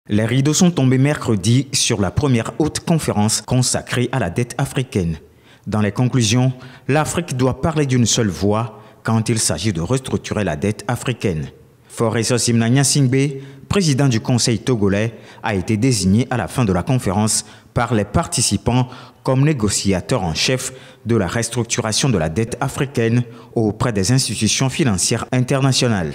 Les rideaux sont tombés mercredi sur la première haute conférence consacrée à la dette africaine. Dans les conclusions, l'Afrique doit parler d'une seule voix quand il s'agit de restructurer la dette africaine. Foreso Simnanya Singbe, président du Conseil togolais, a été désigné à la fin de la conférence par les participants comme négociateur en chef de la restructuration de la dette africaine auprès des institutions financières internationales.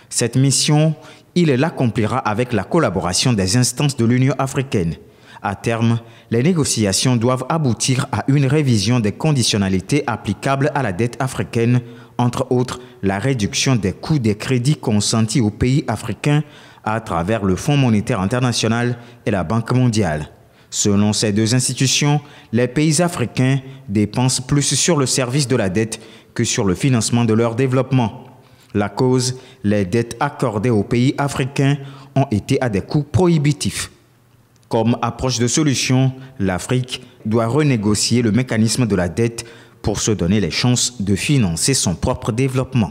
Cette mission, il l'accomplira avec la collaboration des instances de l'Union africaine. À terme, les négociations doivent aboutir à une révision des conditionnalités applicables à la dette africaine, entre autres la réduction des coûts des crédits consentis aux pays africains à travers le Fonds monétaire international et la Banque mondiale. Selon ces deux institutions, les pays africains dépensent plus sur le service de la dette que sur le financement de leur développement. La cause, les dettes accordées aux pays africains ont été à des coûts prohibitifs. Comme approche de solution, l'Afrique doit renégocier le mécanisme de la dette pour se donner les chances de financer son propre développement.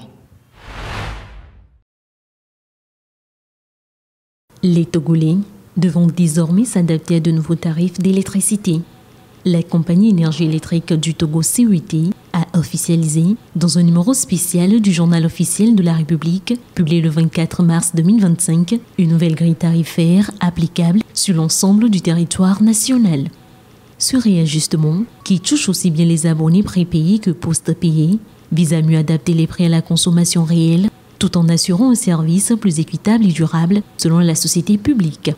Les Togolais devront désormais s'adapter à de nouveaux tarifs d'électricité. La compagnie énergie électrique du Togo CET a officialisé, dans un numéro spécial du journal officiel de la République, publié le 24 mars 2025, une nouvelle grille tarifaire applicable sur l'ensemble du territoire national. Ce réajustement, qui touche aussi bien les abonnés prépayés que post-payés, vise à mieux adapter les prix à la consommation réelle, tout en assurant un service plus équitable et durable selon la société publique.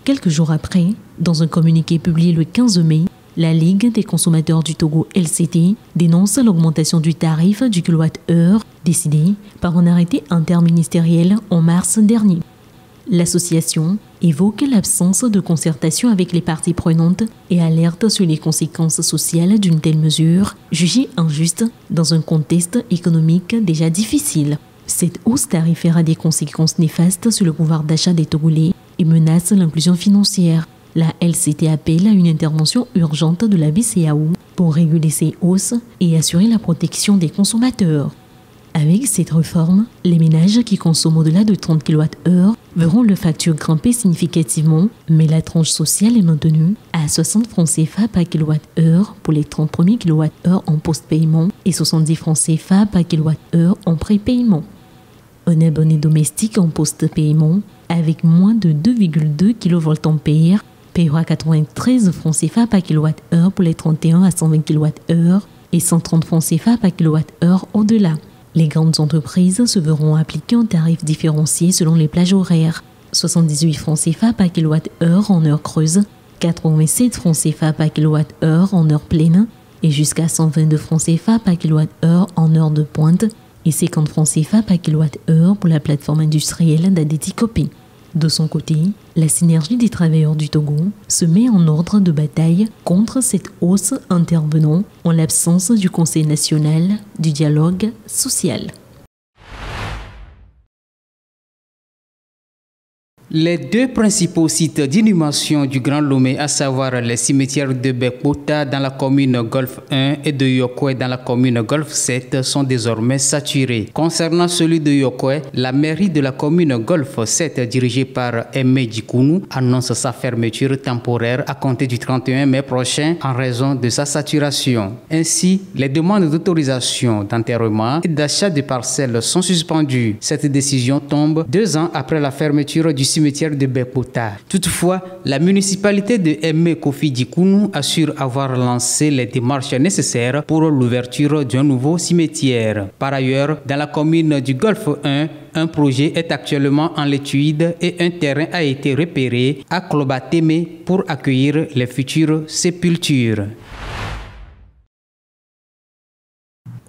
Quelques jours après, dans un communiqué publié le 15 mai, la Ligue des consommateurs du Togo LCT dénonce l'augmentation du tarif du kilowattheure décidée par un arrêté interministériel en mars dernier. L'association évoque l'absence de concertation avec les parties prenantes et alerte sur les conséquences sociales d'une telle mesure, jugée injuste dans un contexte économique déjà difficile. Cette hausse tarifaire a des conséquences néfastes sur le pouvoir d'achat des Togolais et menace l'inclusion financière. La LCT appelle à une intervention urgente de la BCAO pour réguler ces hausses et assurer la protection des consommateurs. Avec cette réforme, les ménages qui consomment au-delà de 30 kWh verront leur facture grimper significativement, mais la tranche sociale est maintenue à 60 francs CFA par kWh pour les 30 premiers kWh en post-paiement et 70 francs CFA par kWh en pré-paiement. Un abonné domestique en post-paiement avec moins de 2,2 kVA paiera 93 francs CFA par kWh pour les 31 à 120 kWh et 130 francs CFA par kWh au-delà. Les grandes entreprises se verront appliquer un tarif différencié selon les plages horaires. 78 francs CFA par kWh en heure creuse, 87 francs CFA par kWh en heure pleine et jusqu'à 122 francs CFA par kWh en heure de pointe et 50 francs CFA par kWh pour la plateforme industrielle d'Adeti Copé. De son côté, la synergie des travailleurs du Togo se met en ordre de bataille contre cette hausse intervenant en l'absence du Conseil national du dialogue social. Les deux principaux sites d'inhumation du Grand Lomé, à savoir les cimetières de Bekbota dans la commune Golfe 1 et de Yokwe dans la commune Golfe 7, sont désormais saturés. Concernant celui de Yokwe, la mairie de la commune Golfe 7, dirigée par Aimé Djikounou, annonce sa fermeture temporaire à compter du 31 mai prochain en raison de sa saturation. Ainsi, les demandes d'autorisation d'enterrement et d'achat de parcelles sont suspendues. Cette décision tombe 2 ans après la fermeture du cimetière de Bekbota. Toutefois, la municipalité de Aimé Kofi Djikounou assure avoir lancé les démarches nécessaires pour l'ouverture d'un nouveau cimetière. Par ailleurs, dans la commune du Golfe 1, un projet est actuellement en étude et un terrain a été repéré à Klobateme pour accueillir les futures sépultures.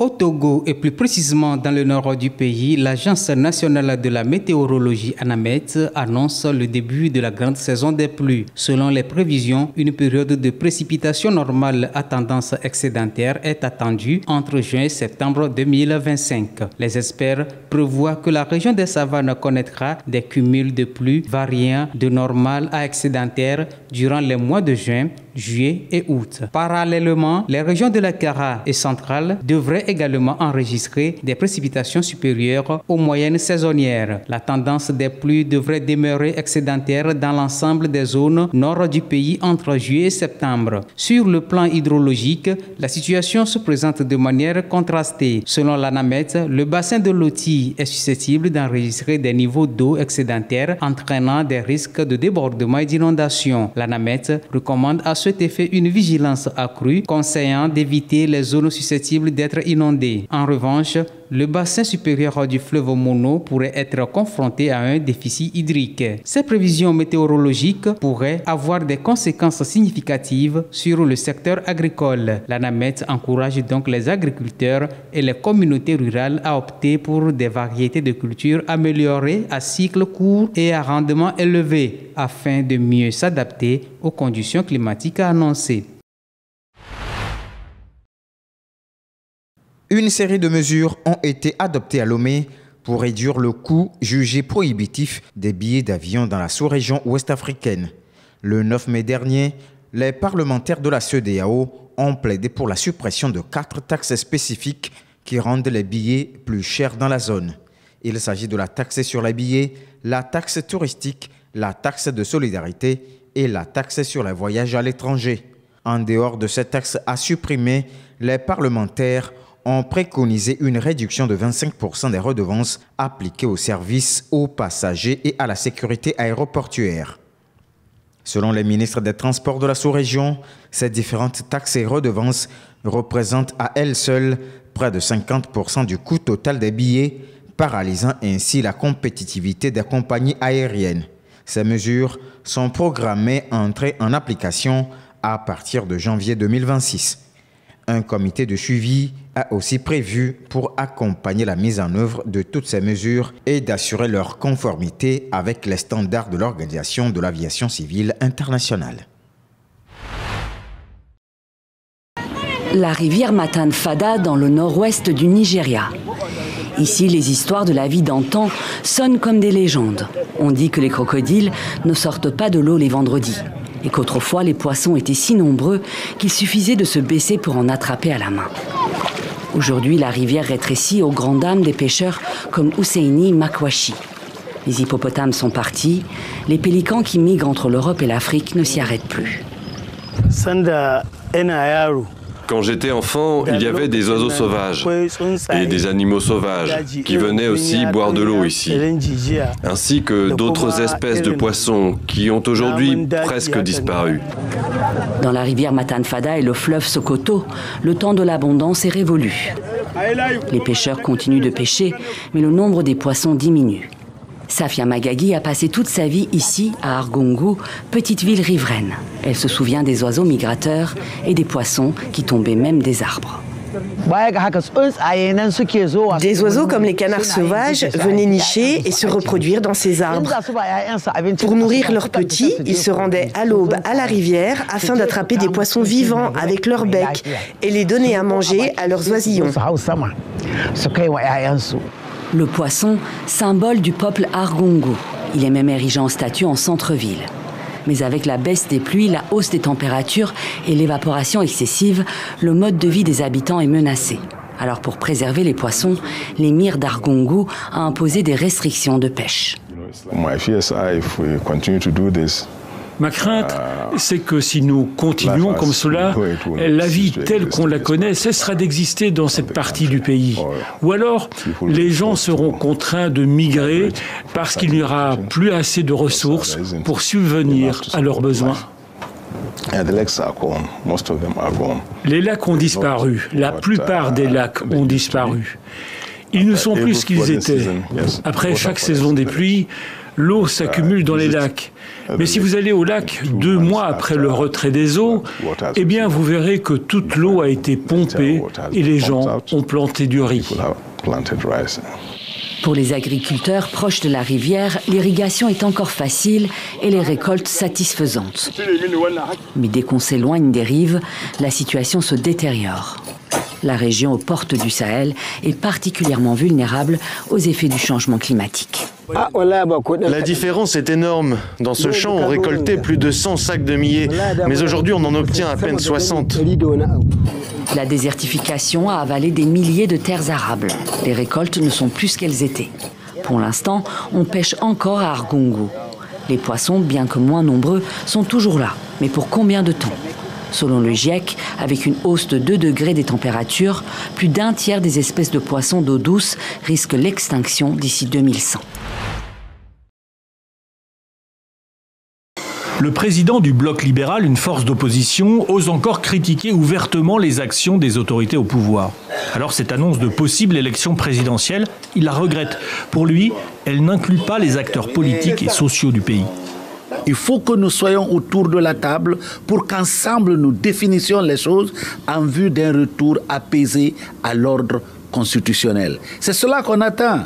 Au Togo et plus précisément dans le nord du pays, l'Agence nationale de la météorologie ANAMET annonce le début de la grande saison des pluies. Selon les prévisions, une période de précipitation normale à tendance excédentaire est attendue entre juin et septembre 2025. Les experts prévoient que la région des savanes connaîtra des cumuls de pluie variant de normal à excédentaire durant les mois de juin, juillet et août. Parallèlement, les régions de la Kara et centrale devraient également enregistrer des précipitations supérieures aux moyennes saisonnières. La tendance des pluies devrait demeurer excédentaire dans l'ensemble des zones nord du pays entre juillet et septembre. Sur le plan hydrologique, la situation se présente de manière contrastée. Selon l'ANAMET, le bassin de Loti est susceptible d'enregistrer des niveaux d'eau excédentaires entraînant des risques de débordement et d'inondation. L'ANAMET recommande à cet effet une vigilance accrue, conseillant d'éviter les zones susceptibles d'être inondées. En revanche, le bassin supérieur du fleuve Mono pourrait être confronté à un déficit hydrique. Ces prévisions météorologiques pourraient avoir des conséquences significatives sur le secteur agricole. L'ANAMET encourage donc les agriculteurs et les communautés rurales à opter pour des variétés de cultures améliorées à cycle court et à rendement élevé afin de mieux s'adapter aux conditions climatiques annoncées. Une série de mesures ont été adoptées à Lomé pour réduire le coût jugé prohibitif des billets d'avion dans la sous-région ouest-africaine. Le 9 mai dernier, les parlementaires de la CEDEAO ont plaidé pour la suppression de 4 taxes spécifiques qui rendent les billets plus chers dans la zone. Il s'agit de la taxe sur les billets, la taxe touristique, la taxe de solidarité et la taxe sur les voyages à l'étranger. En dehors de ces taxes à supprimer, les parlementaires ont préconisé une réduction de 25% des redevances appliquées aux services, aux passagers et à la sécurité aéroportuaire. Selon les ministres des Transports de la sous-région, ces différentes taxes et redevances représentent à elles seules près de 50% du coût total des billets, paralysant ainsi la compétitivité des compagnies aériennes. Ces mesures sont programmées à entrer en application à partir de janvier 2026. Un comité de suivi a aussi prévu pour accompagner la mise en œuvre de toutes ces mesures et d'assurer leur conformité avec les standards de l'Organisation de l'aviation civile internationale. La rivière Matan-Fada dans le nord-ouest du Nigeria. Ici, les histoires de la vie d'antan sonnent comme des légendes. On dit que les crocodiles ne sortent pas de l'eau les vendredis et qu'autrefois les poissons étaient si nombreux qu'il suffisait de se baisser pour en attraper à la main. Aujourd'hui, la rivière rétrécit aux grandes dames des pêcheurs comme Husseini Makwashi. Les hippopotames sont partis, les pélicans qui migrent entre l'Europe et l'Afrique ne s'y arrêtent plus. Quand j'étais enfant, il y avait des oiseaux sauvages et des animaux sauvages qui venaient aussi boire de l'eau ici, ainsi que d'autres espèces de poissons qui ont aujourd'hui presque disparu. Dans la rivière Matan-Fada et le fleuve Sokoto, le temps de l'abondance est révolu. Les pêcheurs continuent de pêcher, mais le nombre des poissons diminue. Safia Magagi a passé toute sa vie ici, à Argungu, petite ville riveraine. Elle se souvient des oiseaux migrateurs et des poissons qui tombaient même des arbres. Des oiseaux comme les canards sauvages venaient nicher et se reproduire dans ces arbres. Pour nourrir leurs petits, ils se rendaient à l'aube à la rivière afin d'attraper des poissons vivants avec leur bec et les donner à manger à leurs oisillons. Le poisson, symbole du peuple Argungu. Il est même érigé en statue en centre-ville. Mais avec la baisse des pluies, la hausse des températures et l'évaporation excessive, le mode de vie des habitants est menacé. Alors pour préserver les poissons, l'émir d'Argungu a imposé des restrictions de pêche. Ma crainte, c'est que si nous continuons comme cela, la vie telle qu'on la connaît cessera d'exister dans cette partie du pays. Ou alors, les gens seront contraints de migrer parce qu'il n'y aura plus assez de ressources pour subvenir à leurs besoins. Les lacs ont disparu. La plupart des lacs ont disparu. Ils ne sont plus ce qu'ils étaient. Après chaque saison des pluies, l'eau s'accumule dans les lacs. Mais si vous allez au lac 2 mois après le retrait des eaux, eh bien vous verrez que toute l'eau a été pompée et les gens ont planté du riz. Pour les agriculteurs proches de la rivière, l'irrigation est encore facile et les récoltes satisfaisantes. Mais dès qu'on s'éloigne des rives, la situation se détériore. La région aux portes du Sahel est particulièrement vulnérable aux effets du changement climatique. La différence est énorme. Dans ce champ, on récoltait plus de 100 sacs de millet, mais aujourd'hui, on en obtient à peine 60. La désertification a avalé des milliers de terres arables. Les récoltes ne sont plus ce qu'elles étaient. Pour l'instant, on pêche encore à Argungu. Les poissons, bien que moins nombreux, sont toujours là. Mais pour combien de temps ? Selon le GIEC, avec une hausse de 2 degrés des températures, plus d'un tiers des espèces de poissons d'eau douce risquent l'extinction d'ici 2100. Le président du bloc libéral, une force d'opposition, ose encore critiquer ouvertement les actions des autorités au pouvoir. Alors cette annonce de possible élection présidentielle, il la regrette. Pour lui, elle n'inclut pas les acteurs politiques et sociaux du pays. Il faut que nous soyons autour de la table pour qu'ensemble nous définissions les choses en vue d'un retour apaisé à l'ordre constitutionnel. C'est cela qu'on attend.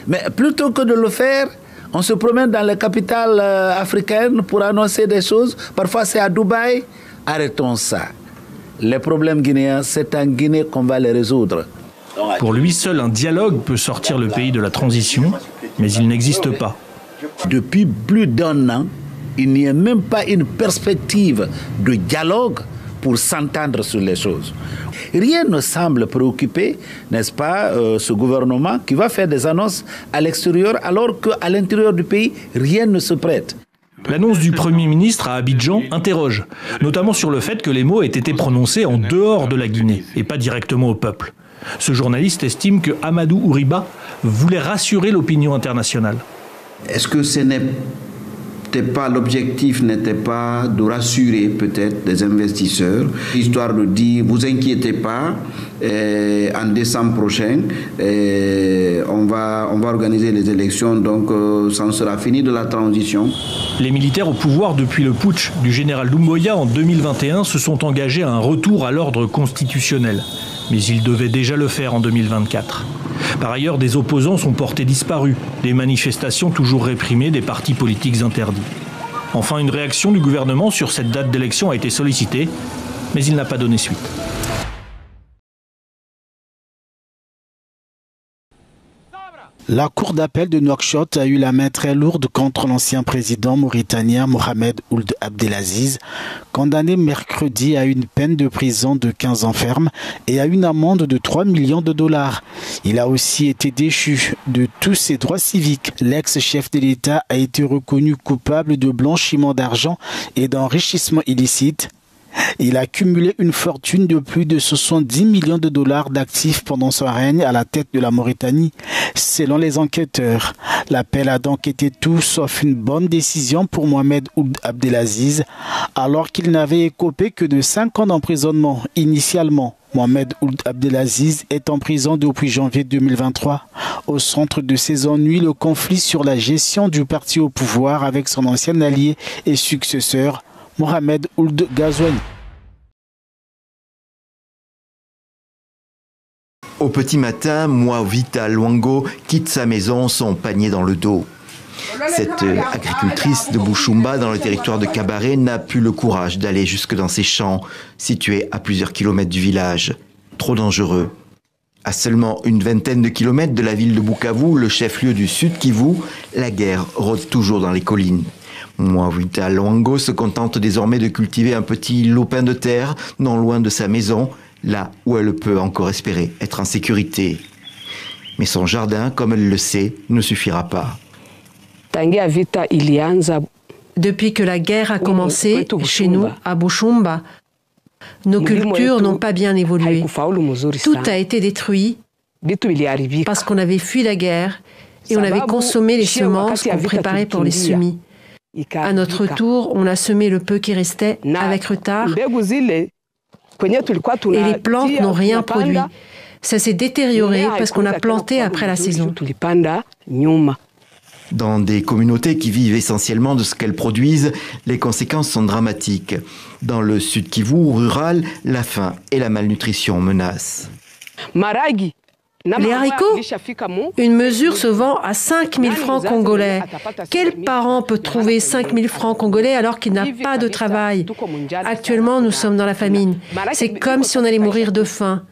Mais plutôt que de le faire, on se promène dans les capitales africaines pour annoncer des choses. Parfois c'est à Dubaï. Arrêtons ça. Les problèmes guinéens, c'est en Guinée qu'on va les résoudre. Pour lui, seul un dialogue peut sortir le pays de la transition, mais il n'existe pas. Depuis plus d'1 an, il n'y a même pas une perspective de dialogue pour s'entendre sur les choses. Rien ne semble préoccuper, n'est-ce pas, ce gouvernement qui va faire des annonces à l'extérieur alors qu'à l'intérieur du pays, rien ne se prête. L'annonce du Premier ministre à Abidjan interroge, notamment sur le fait que les mots aient été prononcés en dehors de la Guinée et pas directement au peuple. Ce journaliste estime que Amadou Ouriba voulait rassurer l'opinion internationale. Est-ce que l'objectif n'était pas de rassurer peut-être des investisseurs, histoire de dire, vous inquiétez pas, en décembre prochain, on va organiser les élections, donc ça en sera fini de la transition. Les militaires au pouvoir depuis le putsch du général Doumbouya en 2021 se sont engagés à un retour à l'ordre constitutionnel. Mais ils devaient déjà le faire en 2024. Par ailleurs, des opposants sont portés disparus, des manifestations toujours réprimées, des partis politiques interdits. Enfin, une réaction du gouvernement sur cette date d'élection a été sollicitée, mais il n'a pas donné suite. La cour d'appel de Nouakchott a eu la main très lourde contre l'ancien président mauritanien Mohamed Ould Abdelaziz, condamné mercredi à une peine de prison de 15 ans ferme et à une amende de 3 millions de dollars. Il a aussi été déchu de tous ses droits civiques. L'ex-chef de l'État a été reconnu coupable de blanchiment d'argent et d'enrichissement illicite. Il a cumulé une fortune de plus de 70 millions de dollars d'actifs pendant son règne à la tête de la Mauritanie. Selon les enquêteurs, l'appel a donc été tout sauf une bonne décision pour Mohamed Ould Abdelaziz, alors qu'il n'avait écopé que de 5 ans d'emprisonnement initialement. Mohamed Ould Abdelaziz est en prison depuis janvier 2023. Au centre de ses ennuis, le conflit sur la gestion du parti au pouvoir avec son ancien allié et successeur, Mohamed Ould Ghazouani. Au petit matin, Mwavita Luango quitte sa maison, son panier dans le dos. Cette agricultrice de Bouchoumba, dans le territoire de Kabaré, n'a plus le courage d'aller jusque dans ses champs, situés à plusieurs kilomètres du village. Trop dangereux. À seulement une vingtaine de kilomètres de la ville de Bukavu, le chef-lieu du Sud Kivu, la guerre rôde toujours dans les collines. Mwavita Luango se contente désormais de cultiver un petit lopin de terre, non loin de sa maison, là où elle peut encore espérer être en sécurité. Mais son jardin, comme elle le sait, ne suffira pas. Depuis que la guerre a commencé chez nous, à Bouchoumba, nos cultures n'ont pas bien évolué. Tout a été détruit parce qu'on avait fui la guerre et on avait consommé les semences qu'on préparait pour les semis. À notre tour, on a semé le peu qui restait avec retard et les plantes n'ont rien produit. Ça s'est détérioré parce qu'on a planté après la saison. Dans des communautés qui vivent essentiellement de ce qu'elles produisent, les conséquences sont dramatiques. Dans le Sud Kivu rural, la faim et la malnutrition menacent. Les haricots, une mesure se vend à 5 000 francs congolais. Quel parent peut trouver 5 000 francs congolais alors qu'il n'a pas de travail? Actuellement, nous sommes dans la famine. C'est comme si on allait mourir de faim.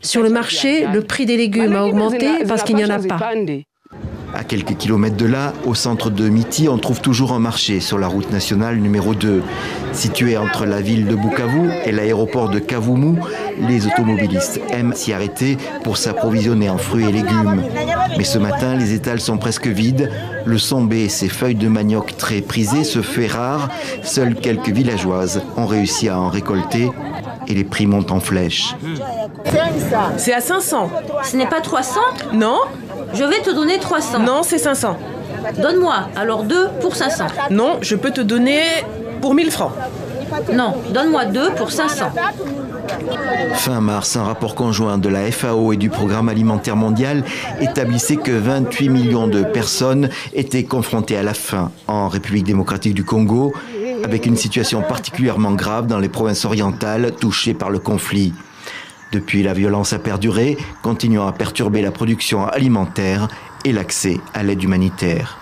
Sur le marché, le prix des légumes a augmenté parce qu'il n'y en a pas. À quelques kilomètres de là, au centre de Miti, on trouve toujours un marché sur la route nationale numéro 2. Situé entre la ville de Bukavu et l'aéroport de Kavumu, les automobilistes aiment s'y arrêter pour s'approvisionner en fruits et légumes. Mais ce matin, les étals sont presque vides. Le sombé, ces feuilles de manioc très prisées, se fait rare. Seules quelques villageoises ont réussi à en récolter et les prix montent en flèche. C'est à 500. Ce n'est pas 300? Non. Je vais te donner 300. Non, c'est 500. Donne-moi alors 2 pour 500. Non, je peux te donner pour 1000 francs. Non, donne-moi 2 pour 500. Fin mars, un rapport conjoint de la FAO et du Programme alimentaire mondial établissait que 28 millions de personnes étaient confrontées à la faim en République démocratique du Congo, avec une situation particulièrement grave dans les provinces orientales touchées par le conflit. Depuis, la violence a perduré, continuant à perturber la production alimentaire et l'accès à l'aide humanitaire.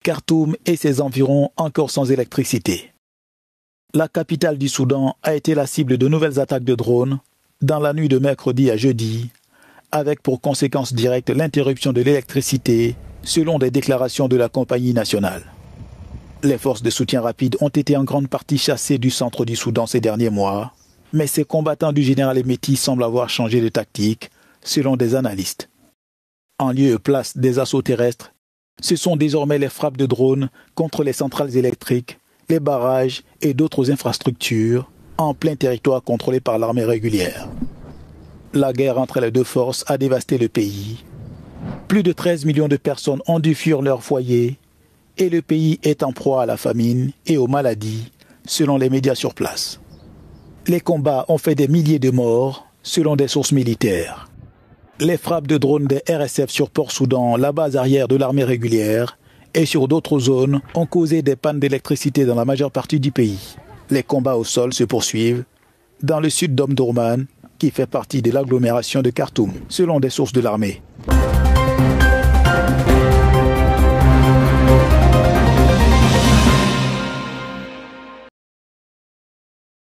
Khartoum et ses environs encore sans électricité. La capitale du Soudan a été la cible de nouvelles attaques de drones dans la nuit de mercredi à jeudi, avec pour conséquence directe l'interruption de l'électricité selon des déclarations de la compagnie nationale. Les forces de soutien rapide ont été en grande partie chassées du centre du Soudan ces derniers mois, mais ces combattants du général Hemeti semblent avoir changé de tactique, selon des analystes. En lieu et place des assauts terrestres, ce sont désormais les frappes de drones contre les centrales électriques, les barrages et d'autres infrastructures en plein territoire contrôlé par l'armée régulière. La guerre entre les deux forces a dévasté le pays. Plus de 13 millions de personnes ont dû fuir leur foyer et le pays est en proie à la famine et aux maladies, selon les médias sur place. Les combats ont fait des milliers de morts, selon des sources militaires. Les frappes de drones des RSF sur Port-Soudan, la base arrière de l'armée régulière, et sur d'autres zones ont causé des pannes d'électricité dans la majeure partie du pays. Les combats au sol se poursuivent dans le sud d'Omdurman, qui fait partie de l'agglomération de Khartoum, selon des sources de l'armée.